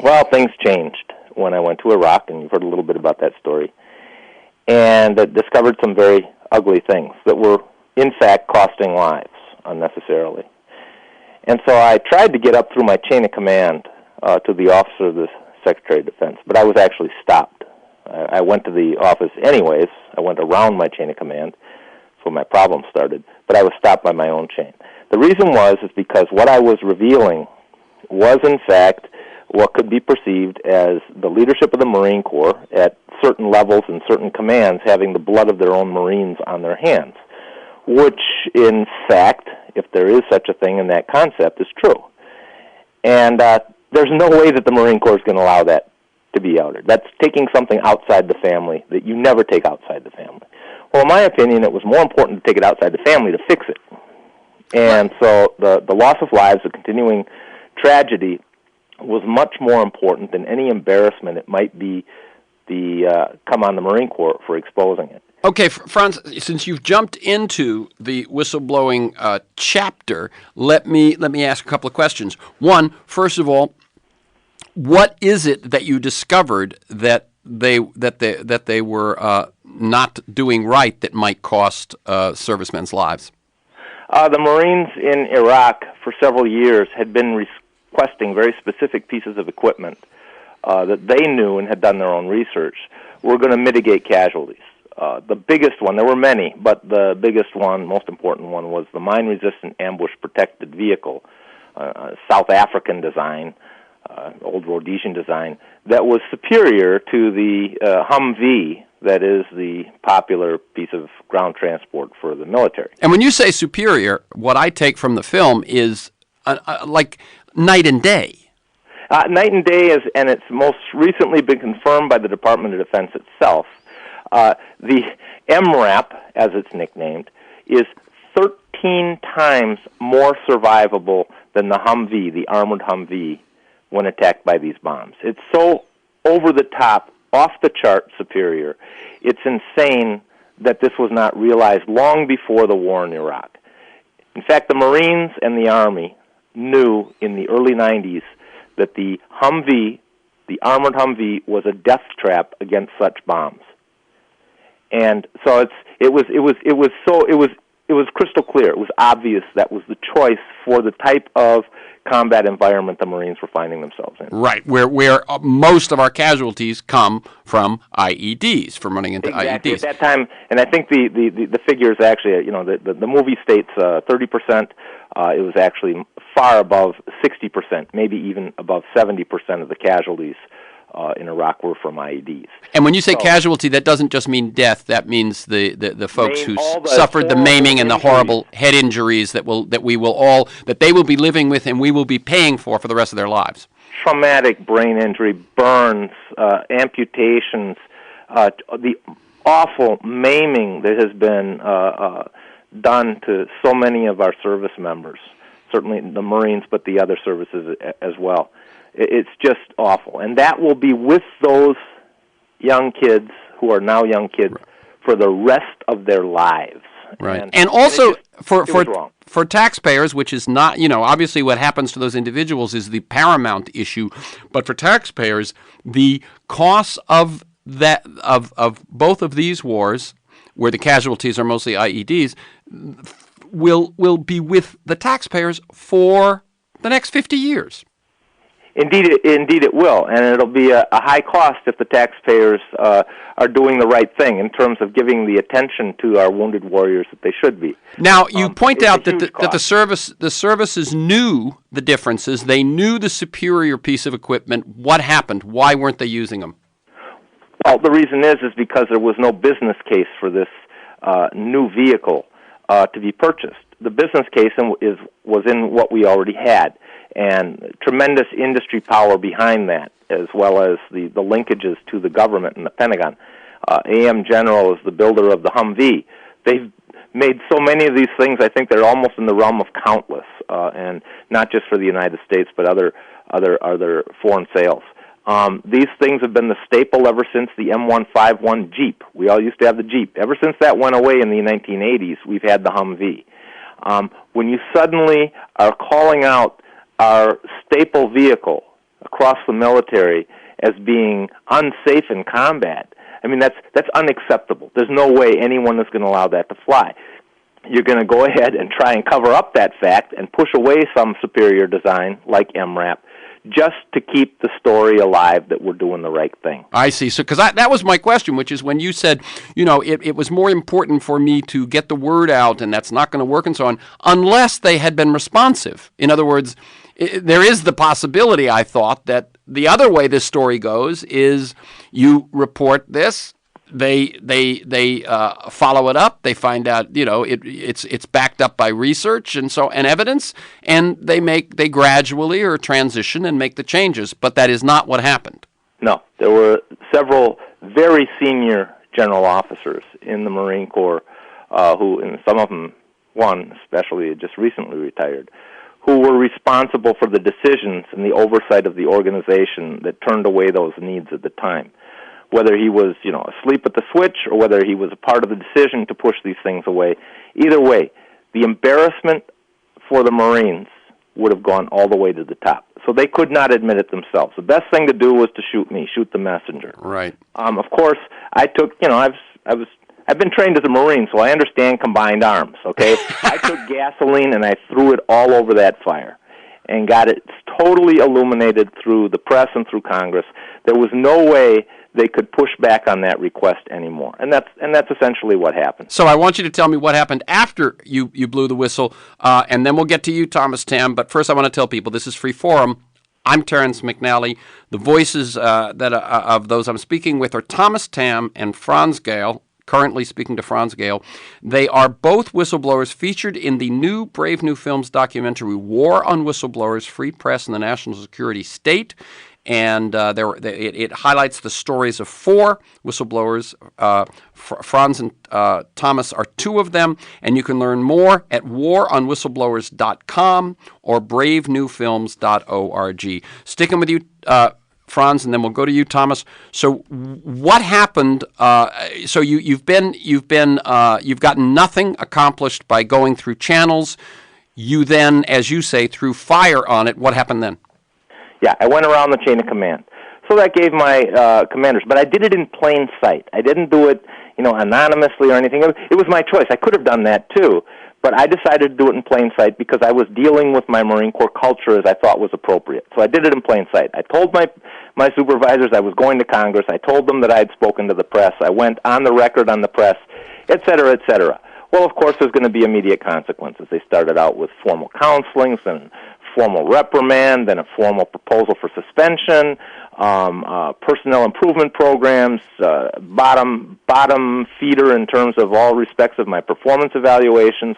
Well, things changed when I went to Iraq, and you've heard a little bit about that story, and discovered some very ugly things that were, in fact, costing lives unnecessarily. And so I tried to get up through my chain of command to the officer of the Secretary of Defense, but I was actually stopped. I went to the office anyways. I went around my chain of command, so my problem started. But I was stopped by my own chain. The reason is because what I was revealing was, in fact, what could be perceived as the leadership of the Marine Corps at certain levels and certain commands having the blood of their own Marines on their hands, which, in fact, if there is such a thing in that concept, is true. And there's no way that the Marine Corps is going to allow that to be outed. That's taking something outside the family that you never take outside the family. Well, in my opinion, it was more important to take it outside the family to fix it. And so the loss of lives, the continuing tragedy, was much more important than any embarrassment it might be come on the Marine Corps for exposing it. Okay, Franz, since you've jumped into the whistleblowing chapter, let me ask a couple of questions. One, first of all, what is it that you discovered that they were not doing right that might cost servicemen's lives? The Marines in Iraq for several years had been requesting very specific pieces of equipment that they knew and had done their own research were going to mitigate casualties. The biggest one, there were many, but the biggest one, most important one, was the mine-resistant ambush-protected vehicle, South African design, old Rhodesian design, that was superior to the Humvee that is the popular piece of ground transport for the military. And when you say superior, what I take from the film is like night and day. Night and day, and it's most recently been confirmed by the Department of Defense itself. The MRAP, as it's nicknamed, is 13 times more survivable than the Humvee, the armored Humvee, when attacked by these bombs. It's so over the top, off the chart superior. It's insane that this was not realized long before the war in Iraq. In fact, the Marines and the Army knew in the early 90s that the Humvee, the armored Humvee, was a death trap against such bombs. And so it was crystal clear. It was obvious that was the choice for the type of combat environment the Marines were finding themselves in. Right, where most of our casualties come from IEDs, from running into exactly. IEDs. At that time, and I think the figure is actually, the movie states 30%. It was actually far above 60%, maybe even above 70% of the casualties in Iraq were from IEDs. And when you say casualty, that doesn't just mean death. That means the folks who suffered the maiming and the horrible head injuries that they will be living with and we will be paying for the rest of their lives. Traumatic brain injury, burns, amputations, the awful maiming that has been done to so many of our service members, certainly the Marines, but the other services as well. It's just awful. And that will be with those young kids who are now young kids for the rest of their lives. Right. And also for taxpayers, which is not, obviously what happens to those individuals is the paramount issue, but for taxpayers, the costs of both of these wars, where the casualties are mostly IEDs, will be with the taxpayers for the next 50 years. Indeed it will, and it'll be a high cost if the taxpayers are doing the right thing in terms of giving the attention to our wounded warriors that they should be. Now, you point out that the services knew the differences. They knew the superior piece of equipment. What happened? Why weren't they using them? Well, the reason is because there was no business case for this new vehicle to be purchased. The business case was in what we already had, and tremendous industry power behind that, as well as the linkages to the government and the Pentagon. AM General is the builder of the Humvee. They've made so many of these things, I think they're almost in the realm of countless, and not just for the United States, but other foreign sales. These things have been the staple ever since the M151 Jeep. We all used to have the Jeep. Ever since that went away in the 1980s, we've had the Humvee. When you suddenly are calling out our staple vehicle across the military as being unsafe in combat, I mean, that's unacceptable. There's no way anyone is going to allow that to fly. You're going to go ahead and try and cover up that fact and push away some superior design like MRAP just to keep the story alive that we're doing the right thing. I see. So, because that was my question, which is when you said, it was more important for me to get the word out, and that's not going to work and so on, unless they had been responsive. In other words, there is the possibility, I thought, that the other way this story goes is you report this, they follow it up, they find out, it's backed up by research and evidence, and they gradually or transition and make the changes. But that is not what happened. No, there were several very senior general officers in the Marine Corps who, and some of them, one especially, just recently retired, who were responsible for the decisions and the oversight of the organization that turned away those needs at the time. Whether he was, asleep at the switch or whether he was a part of the decision to push these things away. Either way, the embarrassment for the Marines would have gone all the way to the top. So they could not admit it themselves. The best thing to do was to shoot me, shoot the messenger. Right. Of course, I took, I've been trained as a Marine, so I understand combined arms, okay? I took gasoline and I threw it all over that fire and got it totally illuminated through the press and through Congress. There was no way they could push back on that request anymore. And that's essentially what happened. So I want you to tell me what happened after you blew the whistle, and then we'll get to you, Thomas Tamm. But first I want to tell people this is Free Forum. I'm Terrence McNally. The voices of those I'm speaking with are Thomas Tamm and Franz Gayl, currently speaking to Franz Gayl. They are both whistleblowers featured in the new Brave New Films documentary, War on Whistleblowers, Free Press and the National Security State. And it highlights the stories of four whistleblowers. Franz and Thomas are two of them, and you can learn more at waronwhistleblowers.com or bravenewfilms.org. Sticking with you, Franz, and then we'll go to you, Thomas. So, what happened? So you've gotten nothing accomplished by going through channels. You then, as you say, threw fire on it. What happened then? Yeah, I went around the chain of command. So that gave my commanders, but I did it in plain sight. I didn't do it, anonymously or anything. It was my choice. I could have done that too, but I decided to do it in plain sight because I was dealing with my Marine Corps culture as I thought was appropriate. So I did it in plain sight. I told my supervisors I was going to Congress. I told them that I had spoken to the press. I went on the record on the press, et cetera, et cetera. Well, of course, there's going to be immediate consequences. They started out with formal counselings and formal reprimand, then a formal proposal for suspension, personnel improvement programs, bottom feeder in terms of all respects of my performance evaluations.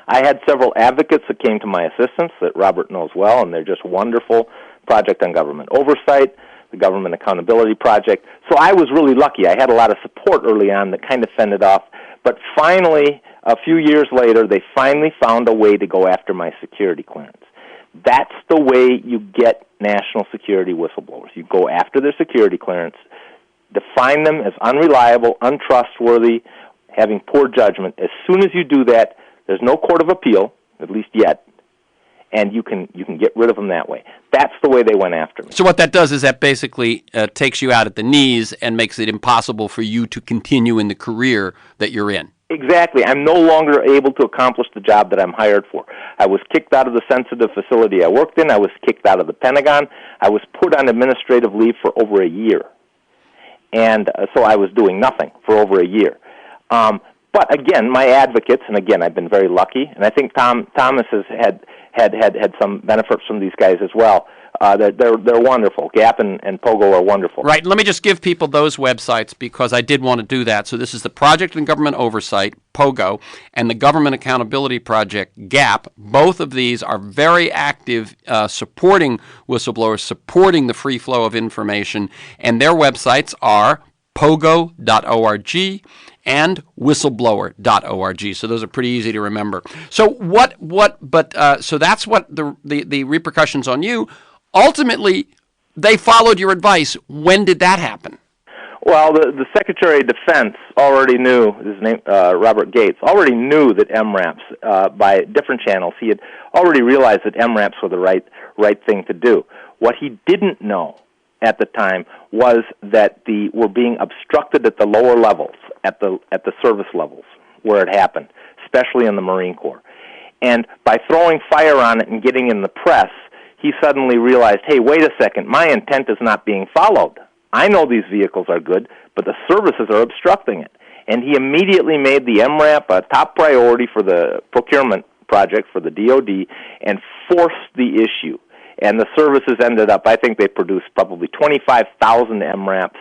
I had several advocates that came to my assistance that Robert knows well, and they're just wonderful. Project on Government Oversight, the Government Accountability Project. So I was really lucky. I had a lot of support early on that kind of fended off. But finally, a few years later, they finally found a way to go after my security clearance. That's the way you get national security whistleblowers. You go after their security clearance, define them as unreliable, untrustworthy, having poor judgment. As soon as you do that, there's no court of appeal, at least yet, and you can get rid of them that way. That's the way they went after me. So what that does is that basically takes you out at the knees and makes it impossible for you to continue in the career that you're in. Exactly. I'm no longer able to accomplish the job that I'm hired for. I was kicked out of the sensitive facility I worked in. I was kicked out of the Pentagon. I was put on administrative leave for over a year. And so I was doing nothing for over a year. But again, my advocates, and again, I've been very lucky, and I think Thomas has had some benefits from these guys as well. They're wonderful. Gap and Pogo are wonderful. Right. Let me just give people those websites because I did want to do that. So this is the Project on Government Oversight, Pogo, and the Government Accountability Project, GAP. Both of these are very active supporting whistleblowers, supporting the free flow of information, and their websites are pogo.org and whistleblower.org. So those are pretty easy to remember. So so that's what the repercussions on you. Ultimately, they followed your advice. When did that happen? Well, the Secretary of Defense already knew, his name, Robert Gates, already knew that MRAPs, by different channels, he had already realized that MRAPs were the right thing to do. What he didn't know at the time was that were being obstructed at the lower levels, at the service levels where it happened, especially in the Marine Corps. And by throwing fire on it and getting in the press, he suddenly realized, hey, wait a second, my intent is not being followed. I know these vehicles are good, but the services are obstructing it. And he immediately made the MRAP a top priority for the procurement project for the DOD and forced the issue. And the services ended up, I think they produced probably 25,000 MRAPs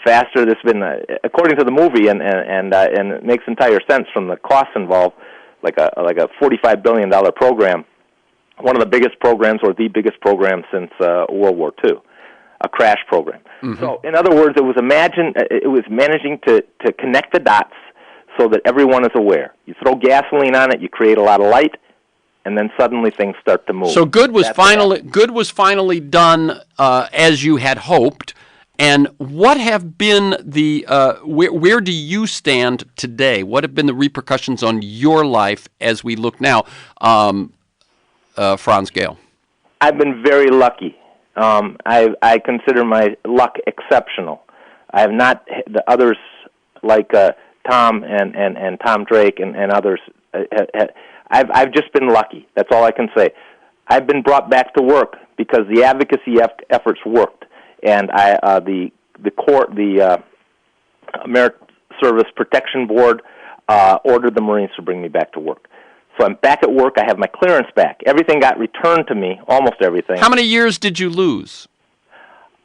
faster. This has been, according to the movie, and it makes entire sense from the costs involved, like a $45 billion program, one of the biggest programs or the biggest program since World War II, a crash program. Mm-hmm. So, in other words, it was managing to connect the dots so that everyone is aware. You throw gasoline on it, you create a lot of light, and then suddenly things start to move. So good was finally done as you had hoped. And what have been the where do you stand today? What have been the repercussions on your life as we look now, Franz Gayl? I've been very lucky. I consider my luck exceptional. I have not the others like Tom and Tom Drake and others. I've just been lucky. That's all I can say. I've been brought back to work because the advocacy efforts worked, and the Merit Service Protection Board ordered the Marines to bring me back to work. So I'm back at work. I have my clearance back. Everything got returned to me, almost everything. How many years did you lose?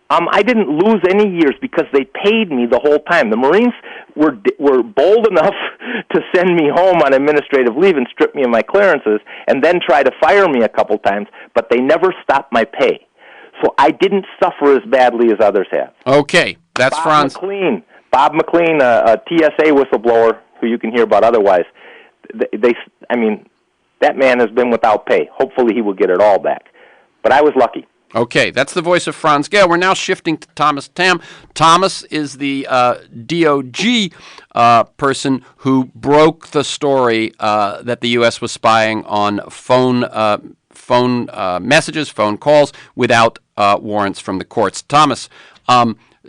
I didn't lose any years because they paid me the whole time. The Marines were bold enough to send me home on administrative leave and strip me of my clearances and then try to fire me a couple times, but they never stopped my pay. So I didn't suffer as badly as others have. Okay, that's Franz. Bob McLean, a TSA whistleblower who you can hear about otherwise, that man has been without pay. Hopefully he will get it all back. But I was lucky. Okay, that's the voice of Franz Gayl. We're now shifting to Thomas Tamm. Thomas is the DOG person who broke the story that the U.S. was spying on phone messages, phone calls, without warrants from the courts. Thomas,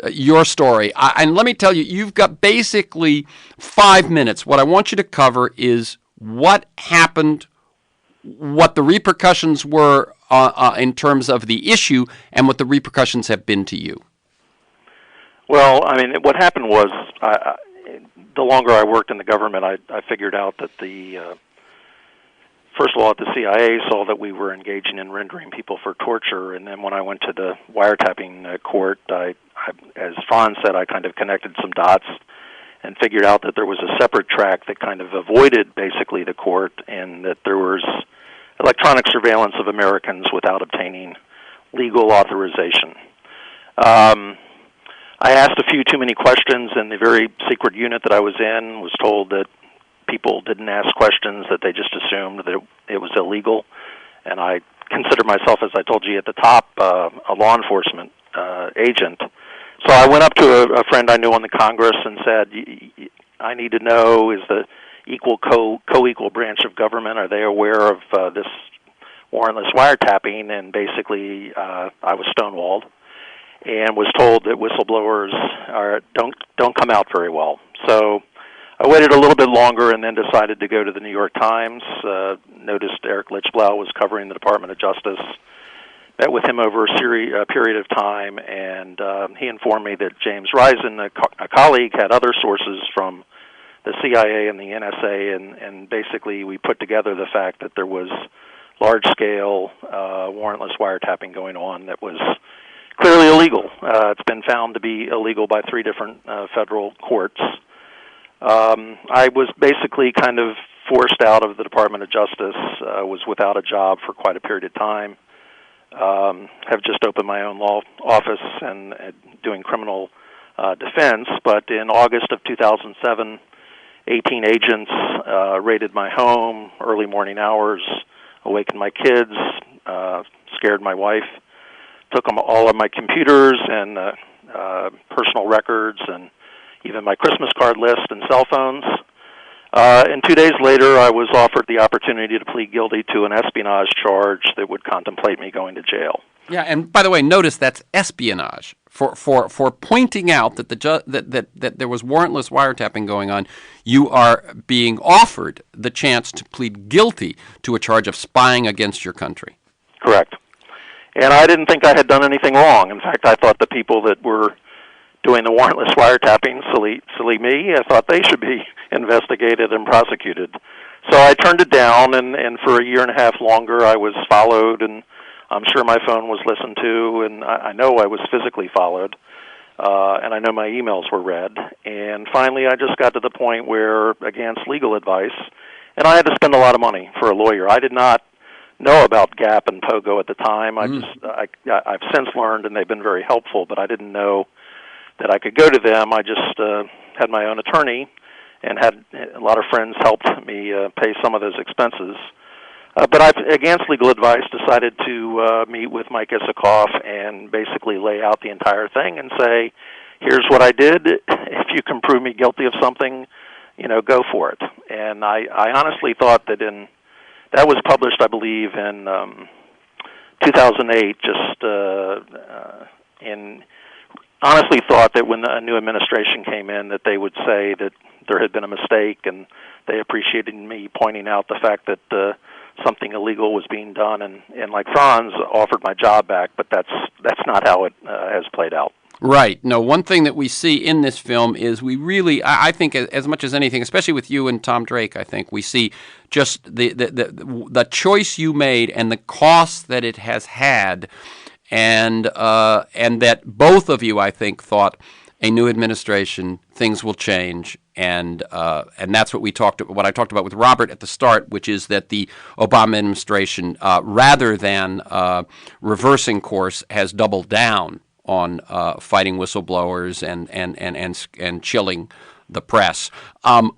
your story. And let me tell you, you've got basically 5 minutes. What I want you to cover is what happened, what the repercussions were in terms of the issue, and what the repercussions have been to you. Well, what happened was, the longer I worked in the government, I figured out that first of all, the CIA saw that we were engaging in rendering people for torture, and then when I went to the wiretapping court, I, as Franz said, I kind of connected some dots and figured out that there was a separate track that kind of avoided basically the court, and that there was electronic surveillance of Americans without obtaining legal authorization. I asked a few too many questions, and the very secret unit that I was in was told that people didn't ask questions, that they just assumed that it was illegal. And I consider myself, as I told you at the top, a law enforcement agent. So I went up to a friend I knew on the Congress and said, I need to know, is the co-equal branch of government, are they aware of this warrantless wiretapping? And basically I was stonewalled and was told that whistleblowers don't come out very well. So I waited a little bit longer and then decided to go to the New York Times, noticed Eric Lichtblau was covering the Department of Justice, met with him over a period of time, and he informed me that James Risen, a colleague, had other sources from the CIA and the NSA, and basically we put together the fact that there was large-scale warrantless wiretapping going on that was clearly illegal. It's been found to be illegal by 3 different federal courts. I was basically kind of forced out of the Department of Justice, was without a job for quite a period of time, have just opened my own law office and doing criminal defense, but in August of 2007, 18 agents raided my home, early morning hours, awakened my kids, scared my wife, took all of my computers and personal records and even my Christmas card list and cell phones. And 2 days later, I was offered the opportunity to plead guilty to an espionage charge that would contemplate me going to jail. Yeah, and by the way, notice that's espionage. For pointing out that that there was warrantless wiretapping going on, you are being offered the chance to plead guilty to a charge of spying against your country. Correct. And I didn't think I had done anything wrong. In fact, I thought the people that were doing the warrantless wiretapping, silly me, I thought they should be investigated and prosecuted. So I turned it down, and for a year and a half longer I was followed, and I'm sure my phone was listened to, and I know I was physically followed, and I know my emails were read. And finally I just got to the point where, against legal advice, and I had to spend a lot of money for a lawyer. I did not know about Gap and Pogo at the time. I've since learned, and they've been very helpful, but I didn't know that I could go to them. I just had my own attorney and had a lot of friends helped me pay some of those expenses. But I've, against legal advice, decided to meet with Mike Isikoff and basically lay out the entire thing and say, here's what I did. If you can prove me guilty of something, go for it. And I honestly thought that that was published, I believe, in 2008, honestly thought that when a new administration came in that they would say that there had been a mistake, and they appreciated me pointing out the fact that something illegal was being done, and like Franz, offered my job back, but that's not how it has played out. Right. No, one thing that we see in this film is we really, I think, as much as anything, especially with you and Tom Drake, I think we see just the choice you made and the cost that it has had, and that both of you, I think, thought a new administration, things will change, and that's what I talked about with Robert at the start, which is that the Obama administration, rather than reversing course, has doubled down on fighting whistleblowers and chilling the press.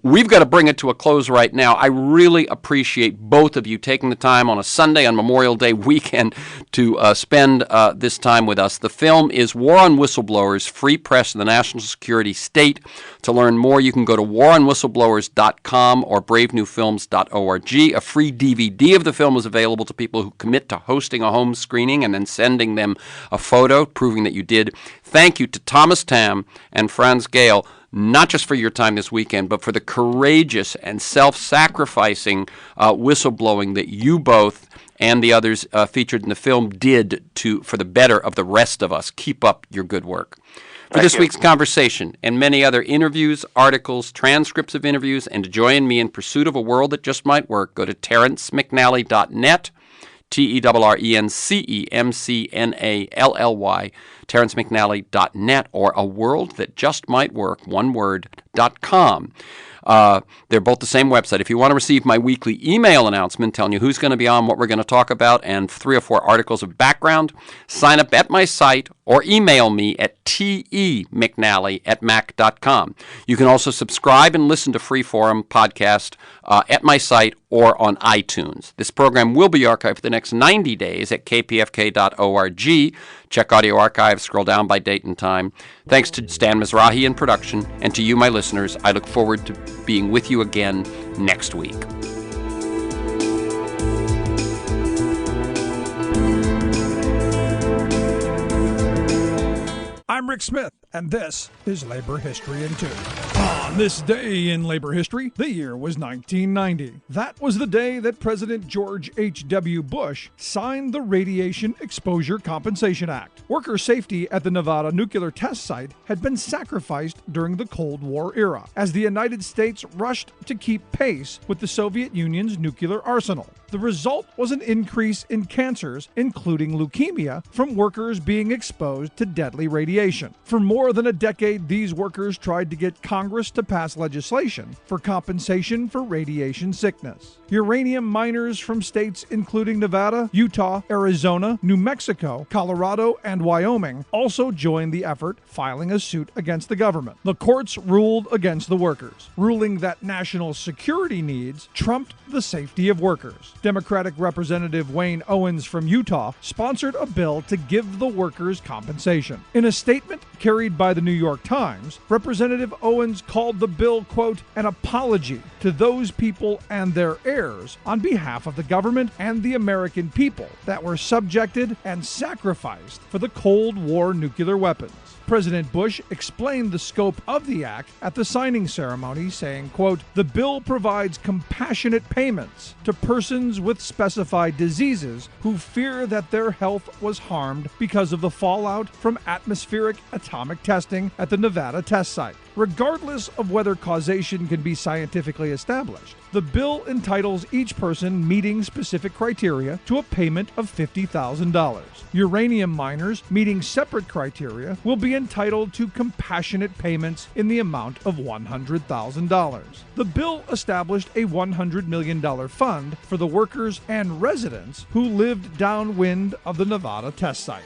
We've got to bring it to a close right now. I really appreciate both of you taking the time on a Sunday, on Memorial Day weekend, to spend this time with us. The film is War on Whistleblowers, Free Press in the National Security State. To learn more, you can go to waronwhistleblowerscom or bravenewfilms.org. A free DVD of the film is available to people who commit to hosting a home screening and then sending them a photo proving that you did. Thank you to Thomas Tamm and Franz Gayl, not just for your time this weekend, but for the courageous and self-sacrificing whistleblowing that you both and the others featured in the film did for the better of the rest of us. Keep up your good work. For this week's conversation and many other interviews, articles, transcripts of interviews, and to join me in pursuit of a world that just might work, go to TerrenceMcNally.net, TerrenceMcNally, TerrenceMcNally.net, or A World That Just Might Work, one word, .com. They're both the same website. If you want to receive my weekly email announcement telling you who's going to be on, what we're going to talk about, and 3 or 4 articles of background, sign up at my site or email me at temcnally@mac.com. You can also subscribe and listen to Freeform podcast at my site or on iTunes. This program will be archived for the next 90 days at kpfk.org. Check audio archives, scroll down by date and time. Thanks to Stan Mizrahi in production, and to you, my listeners. I look forward to being with you again next week. I'm Rick Smith, and this is Labor History in 2. On this day in labor history, the year was 1990. That was the day that President George H.W. Bush signed the Radiation Exposure Compensation Act. Worker safety at the Nevada nuclear test site had been sacrificed during the Cold War era, as the United States rushed to keep pace with the Soviet Union's nuclear arsenal. The result was an increase in cancers, including leukemia, from workers being exposed to deadly radiation. For more than a decade, these workers tried to get Congress to pass legislation for compensation for radiation sickness. Uranium miners from states including Nevada, Utah, Arizona, New Mexico, Colorado, and Wyoming also joined the effort, filing a suit against the government. The courts ruled against the workers, ruling that national security needs trumped the safety of workers. Democratic Representative Wayne Owens from Utah sponsored a bill to give the workers compensation. In a statement carried by the New York Times, Representative Owens called the bill, quote, an apology to those people and their heirs on behalf of the government and the American people that were subjected and sacrificed for the Cold War nuclear weapons. President Bush explained the scope of the act at the signing ceremony, saying, quote, "The bill provides compassionate payments to persons with specified diseases who fear that their health was harmed because of the fallout from atmospheric atomic testing at the Nevada test site. Regardless of whether causation can be scientifically established, the bill entitles each person meeting specific criteria to a payment of $50,000. Uranium miners meeting separate criteria will be entitled to compassionate payments in the amount of $100,000. The bill established a $100 million fund for the workers and residents who lived downwind of the Nevada test site.